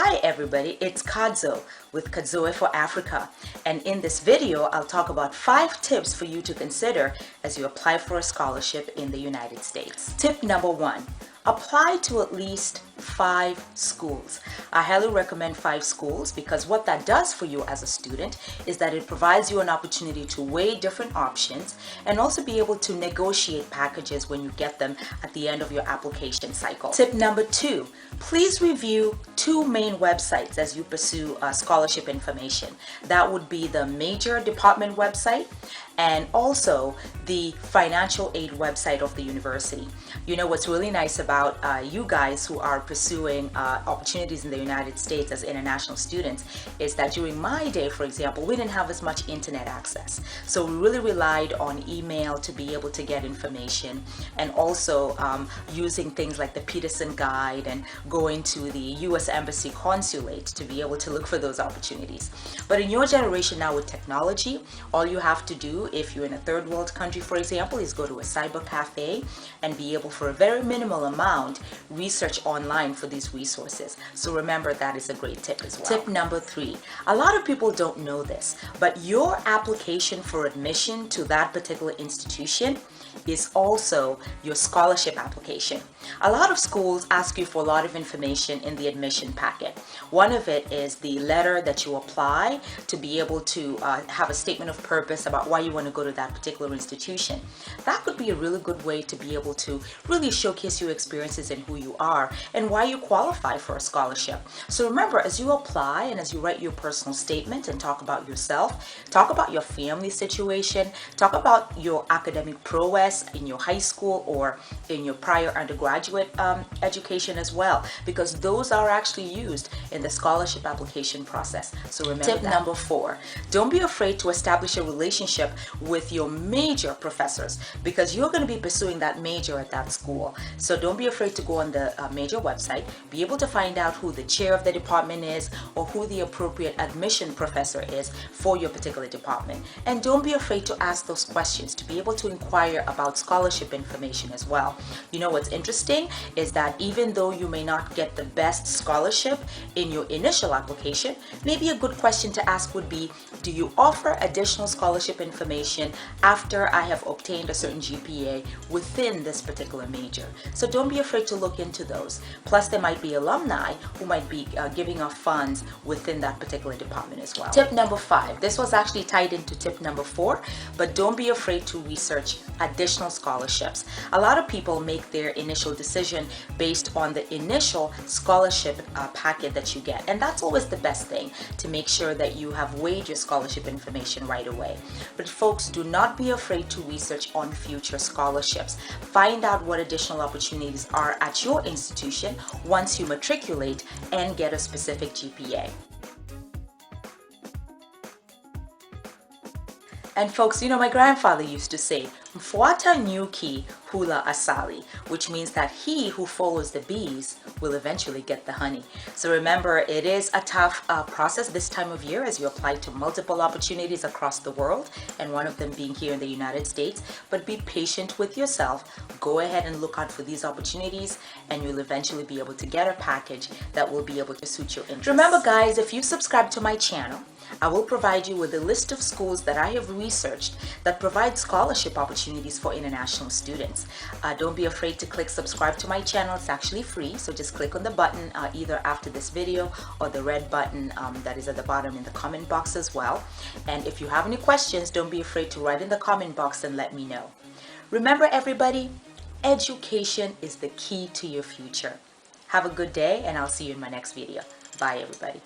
Hi everybody, it's Kadzo with Kadzo for Africa, and in this video I'll talk about 5 tips for you to consider as you apply for a scholarship in the United States. Tip number 1, apply to at least 5 schools. I highly recommend 5 schools because what that does for you as a student is that it provides you an opportunity to weigh different options and also be able to negotiate packages when you get them at the end of your application cycle. Tip number 2, please review 2 main websites as you pursue scholarship information. That would be the major department website and also the financial aid website of the university. You know what's really nice about you guys who are pursuing opportunities in the United States as international students is that during my day, for example, we didn't have as much internet access. So we really relied on email to be able to get information, and also using things like the Peterson Guide and going to the U.S. Embassy Consulate to be able to look for those opportunities. But in your generation now with technology, all you have to do if you're in a third world country, for example, is go to a cyber cafe and be able, for a very minimal amount, research online for these resources. So remember, that is a great tip as well. Tip number 3, a lot of people don't know this, but your application for admission to that particular institution is also your scholarship application. A lot of schools ask you for a lot of information in the admission packet. One of it is the letter that you apply to be able to have a statement of purpose about why you want to go to that particular institution. That could be a really good way to be able to really showcase your experiences and who you are and why you qualify for a scholarship. So remember, as you apply and as you write your personal statement and talk about yourself, talk about your family situation, talk about your academic prowess in your high school or in your prior undergraduate education as well, because those are actually used in the scholarship application process. So remember that. Tip number 4, don't be afraid to establish a relationship with your major professors, because you're going to be pursuing that major at that school. So don't be afraid to go on the major website, be able to find out who the chair of the department is or who the appropriate admission professor is for your particular department. And don't be afraid to ask those questions, to be able to inquire about scholarship information as well. You know what's interesting is that even though you may not get the best scholarship in your initial application, maybe a good question to ask would be, do you offer additional scholarship information after I have obtained a certain GPA within this particular major? So don't be afraid to look into those. Plus, there might be alumni who might be giving off funds within that particular department as well. Tip number 5, this was actually tied into tip number 4, but don't be afraid to research additional scholarships. A lot of people make their initial decision based on the initial scholarship packet that you get, and that's always the best thing, to make sure that you have weighed your scholarship information right away. But folks, do not be afraid to research on future scholarships. Find out what additional opportunities are at your institution once you matriculate and get a specific GPA. And folks, you know, my grandfather used to say, Mfuata nyuki hula asali, which means that he who follows the bees will eventually get the honey. So remember, it is a tough process this time of year as you apply to multiple opportunities across the world, and one of them being here in the United States. But be patient with yourself. Go ahead and look out for these opportunities, and you'll eventually be able to get a package that will be able to suit your interests. Remember guys, if you subscribe to my channel, I will provide you with a list of schools that I have researched that provide scholarship opportunities for international students. Don't be afraid to click subscribe to my channel. It's actually free, so just click on the button either after this video or the red button that is at the bottom in the comment box as well. And if you have any questions, don't be afraid to write in the comment box and let me know. Remember everybody, education is the key to your future. Have a good day, and I'll see you in my next video. Bye everybody.